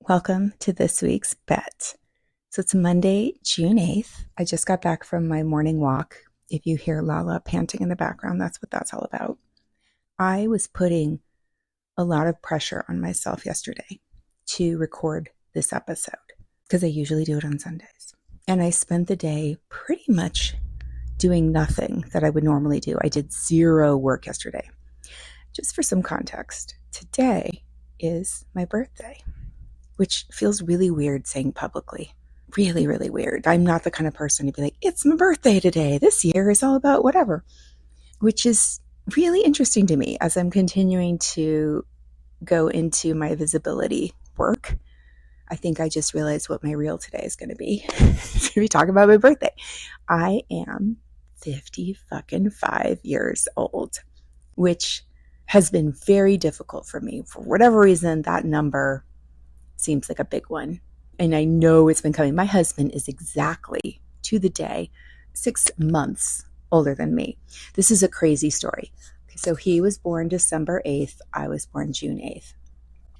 Welcome to this week's bet. So it's Monday, June 8th. I just got back from my morning walk. If you hear Lala panting in the background, that's what that's all about. I was putting a lot of pressure on myself yesterday to record this episode because I usually do it on Sundays. And I spent the day pretty much doing nothing that I would normally do. I did zero work yesterday. Just for some context, today is my birthday, which feels really weird saying publicly. Really, really weird. I'm not the kind of person to be like, it's my birthday today. This year is all about whatever, which is really interesting to me as I'm continuing to go into my visibility work. I think I just realized what my reel today is going to be. It's going to be talking about my birthday. I am 50 fucking 5 years old, which has been very difficult for me. For whatever reason, that number seems like a big one. And I know it's been coming. My husband is exactly to the day 6 months older than me. This is a crazy story. Okay, so he was born December 8th. I was born June 8th.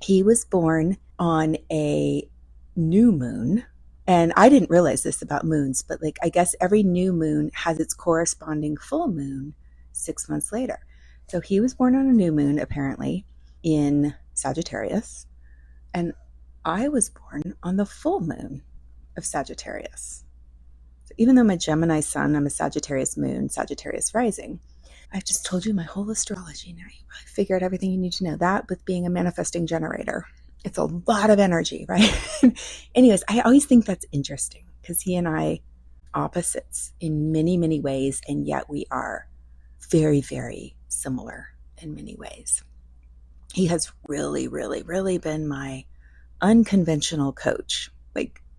He was born on a new moon. And I didn't realize this about moons, but I guess every new moon has its corresponding full moon 6 months later. So he was born on a new moon, apparently, in Sagittarius. And I was born on the full moon of Sagittarius. So even though I'm a Gemini sun, I'm a Sagittarius moon, Sagittarius rising. I've just told you my whole astrology now. You probably figure out everything you need to know. That with being a manifesting generator. It's a lot of energy, right? Anyways, I always think that's interesting because he and I opposites in many, many ways, and yet we are very, very similar in many ways. He has really, really, really been my unconventional coach,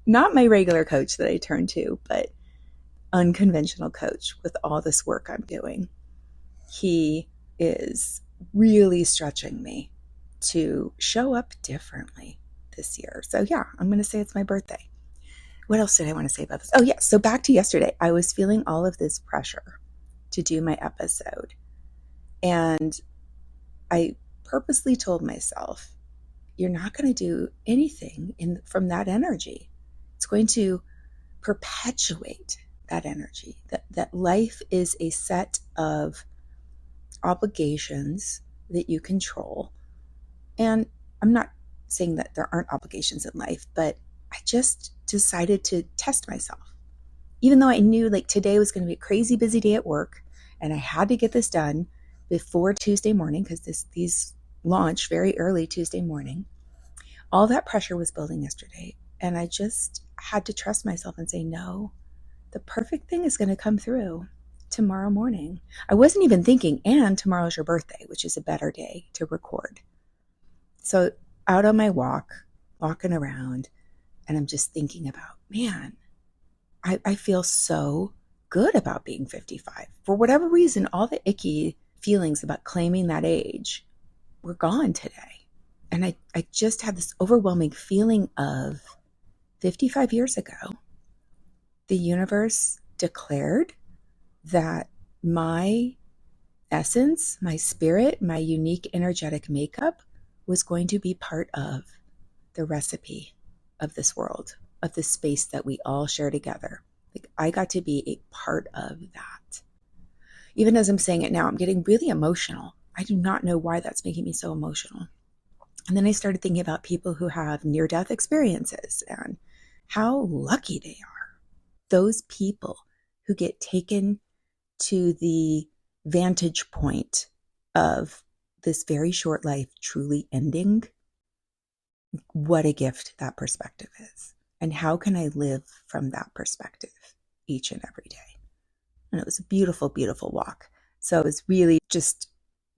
not my regular coach that I turn to, but unconventional coach with all this work I'm doing. He is really stretching me to show up differently this year. So yeah, I'm going to say it's my birthday. What else did I want to say about this? Oh yeah, so back to yesterday. I was feeling all of this pressure to do my episode. And I purposely told myself, you're not going to do anything from that energy. It's going to perpetuate that energy, that life is a set of obligations that you control. And I'm not saying that there aren't obligations in life, but I just decided to test myself. Even though I knew today was going to be a crazy busy day at work and I had to get this done before Tuesday morning because these launch very early Tuesday morning. All that pressure was building yesterday, and I just had to trust myself and say, no, the perfect thing is going to come through tomorrow morning. I wasn't even thinking, and tomorrow's your birthday, which is a better day to record. So out on my walking around, and I'm just thinking about, man, I feel so good about being 55. For whatever reason, all the icky feelings about claiming that age were gone today. And I just had this overwhelming feeling of 55 years ago, the universe declared that my essence, my spirit, my unique energetic makeup was going to be part of the recipe of this world, of the space that we all share together. I got to be a part of that. Even as I'm saying it now, I'm getting really emotional. I do not know why that's making me so emotional. And then I started thinking about people who have near-death experiences and how lucky they are. Those people who get taken to the vantage point of this very short life truly ending. What a gift that perspective is. And how can I live from that perspective each and every day? And it was a beautiful, beautiful walk. So I was really just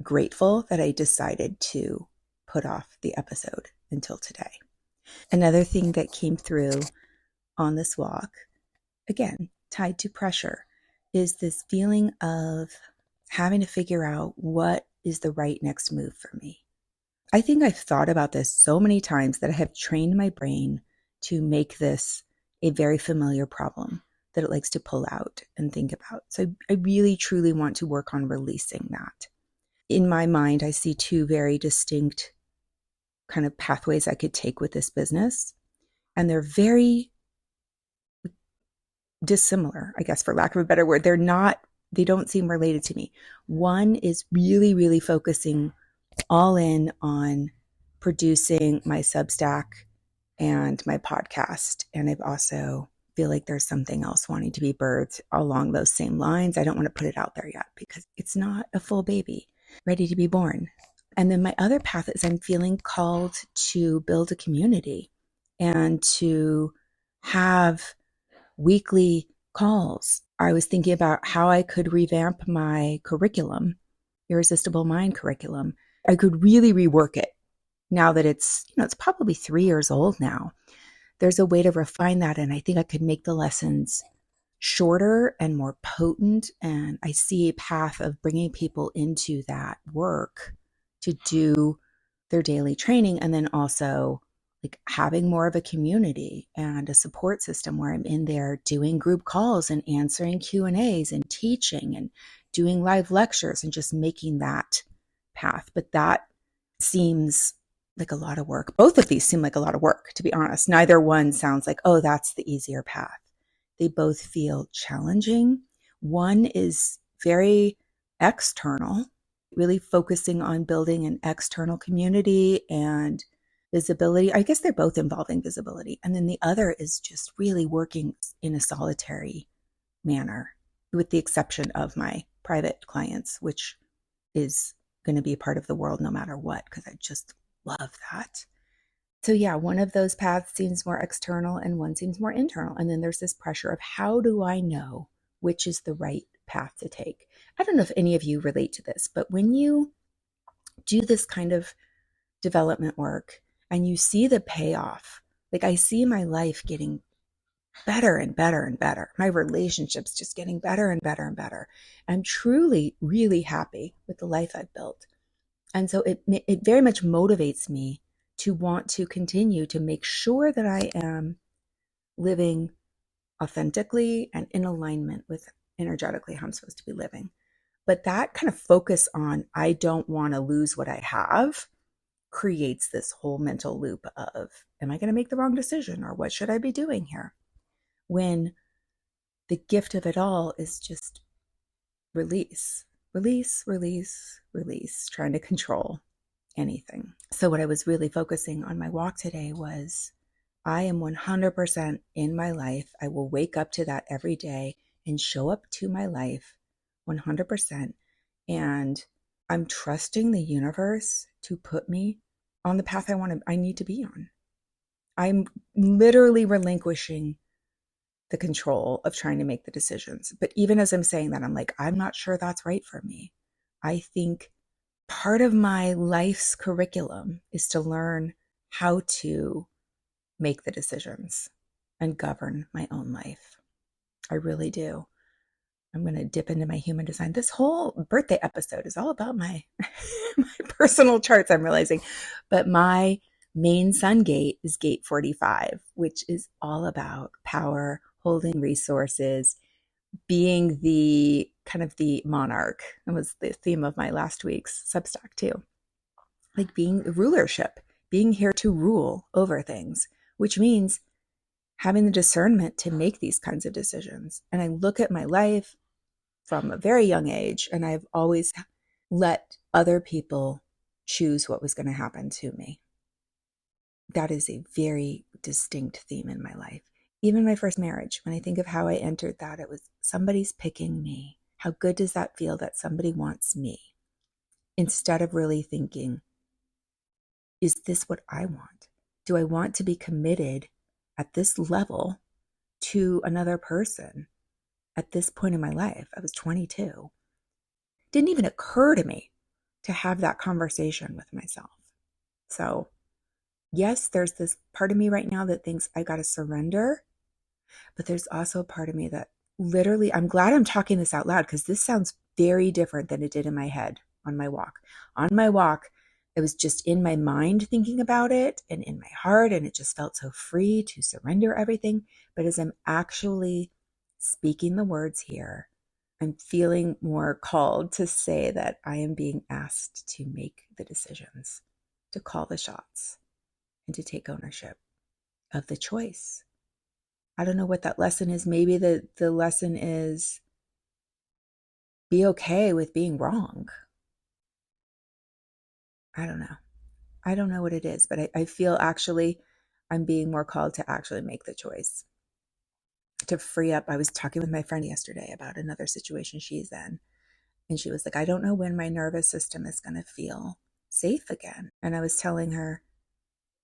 grateful that I decided to put off the episode until today. Another thing that came through on this walk, again, tied to pressure, is this feeling of having to figure out what is the right next move for me. I think I've thought about this so many times that I have trained my brain to make this a very familiar problem that it likes to pull out and think about. So I really, truly want to work on releasing that. In my mind, I see two very distinct kind of pathways I could take with this business. And they're very dissimilar, I guess, for lack of a better word. They don't seem related to me. One is really, really focusing all in on producing my Substack and my podcast. And I've also feel like there's something else wanting to be birthed along those same lines. I don't want to put it out there yet because it's not a full baby ready to be born. And then my other path is I'm feeling called to build a community and to have weekly calls. I was thinking about how I could revamp my curriculum, Irresistible Mind curriculum. I could really rework it now that it's probably 3 years old now. There's a way to refine that. And I think I could make the lessons shorter and more potent. And I see a path of bringing people into that work to do their daily training. And then also like having more of a community and a support system where I'm in there doing group calls and answering Q&As and teaching and doing live lectures and just making that path. But that seems like a lot of work. Both of these seem like a lot of work, to be honest. Neither one sounds like, oh, that's the easier path. They both feel challenging. One is very external, really focusing on building an external community and visibility. I guess they're both involving visibility. And then the other is just really working in a solitary manner, with the exception of my private clients, which is going to be a part of the world no matter what, because I just love that. So yeah, one of those paths seems more external and one seems more internal. And then there's this pressure of how do I know which is the right path to take? I don't know if any of you relate to this, but when you do this kind of development work and you see the payoff, like I see my life getting better and better and better. My relationships just getting better and better and better. I'm truly, really happy with the life I've built. And so it very much motivates me to want to continue to make sure that I am living authentically and in alignment with energetically how I'm supposed to be living. But that kind of focus on I don't want to lose what I have creates this whole mental loop of, am I going to make the wrong decision, or what should I be doing here? When the gift of it all is just release, release, release, release, trying to control anything. So what I was really focusing on my walk today was I am 100% in my life. I will wake up to that every day and show up to my life 100%. And I'm trusting the universe to put me on the path I need to be on. I'm literally relinquishing the control of trying to make the decisions. But even as I'm saying that, I'm like, I'm not sure that's right for me. I think part of my life's curriculum is to learn how to make the decisions and govern my own life. I really do. I'm going to dip into my human design. This whole birthday episode is all about my personal charts, I'm realizing. But my main sun gate is gate 45, which is all about power, holding resources, being the kind of the monarch. That was the theme of my last week's Substack too. Like being rulership, being here to rule over things, which means having the discernment to make these kinds of decisions. And I look at my life from a very young age, and I've always let other people choose what was going to happen to me. That is a very distinct theme in my life. Even my first marriage, when I think of how I entered that, it was somebody's picking me. How good does that feel that somebody wants me? Instead of really thinking, is this what I want? Do I want to be committed at this level to another person at this point in my life? I was 22. It didn't even occur to me to have that conversation with myself. So yes, there's this part of me right now that thinks I got to surrender. But there's also a part of me that literally, I'm glad I'm talking this out loud because this sounds very different than it did in my head on my walk. On my walk, I was just in my mind thinking about it and in my heart, and it just felt so free to surrender everything. But as I'm actually speaking the words here, I'm feeling more called to say that I am being asked to make the decisions, to call the shots and to take ownership of the choice. I don't know what that lesson is. Maybe the lesson is be okay with being wrong. I don't know. I don't know what it is, but I feel actually I'm being more called to actually make the choice to free up. I was talking with my friend yesterday about another situation she's in, and she was like, I don't know when my nervous system is going to feel safe again. And I was telling her,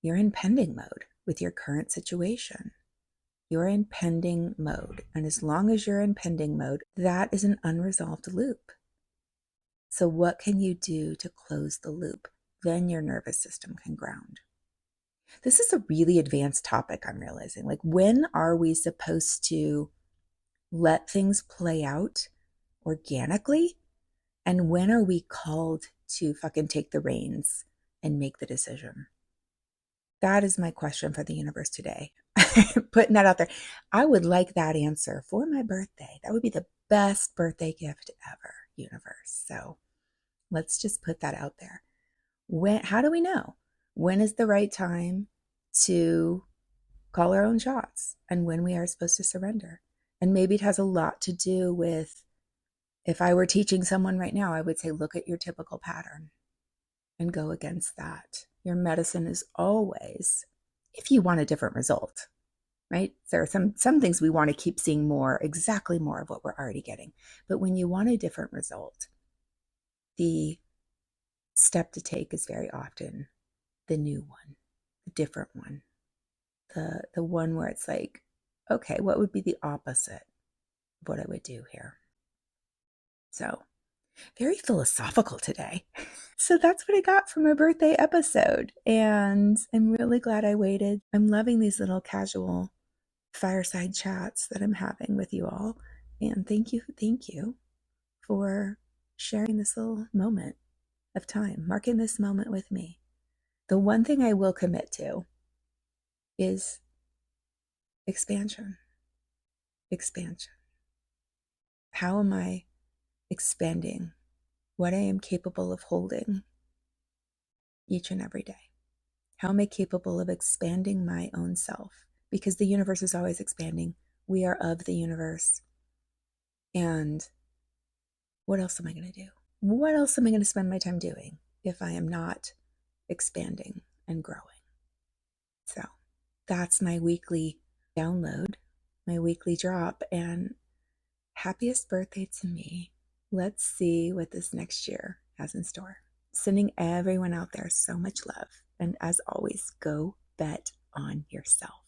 you're in pending mode with your current situation. You're in pending mode. And as long as you're in pending mode, that is an unresolved loop. So what can you do to close the loop? Then your nervous system can ground. This is a really advanced topic, I'm realizing. Like, when are we supposed to let things play out organically? And when are we called to fucking take the reins and make the decision? That is my question for the universe today. Putting that out there. I would like that answer for my birthday. That would be the best birthday gift ever, universe. So let's just put that out there. How do we know? When is the right time to call our own shots and when we are supposed to surrender? And maybe it has a lot to do with, if I were teaching someone right now, I would say, look at your typical pattern and go against that. Your medicine is always, if you want a different result, right? There are some things we want to keep seeing more, exactly more of what we're already getting. But when you want a different result, the step to take is very often the new one, the different one, the one where it's like, okay, what would be the opposite of what I would do here? So very philosophical today. So that's what I got from my birthday episode. And I'm really glad I waited. I'm loving these little casual fireside chats that I'm having with you all. And thank you for sharing this little moment of time, marking this moment with me. The one thing I will commit to is expansion. Expansion. How am I expanding what I am capable of holding each and every day? How am I capable of expanding my own self? Because the universe is always expanding. We are of the universe. And what else am I going to do? What else am I going to spend my time doing if I am not expanding and growing? So that's my weekly download, my weekly drop, and happiest birthday to me. Let's see what this next year has in store. Sending everyone out there so much love. And as always, go bet on yourself.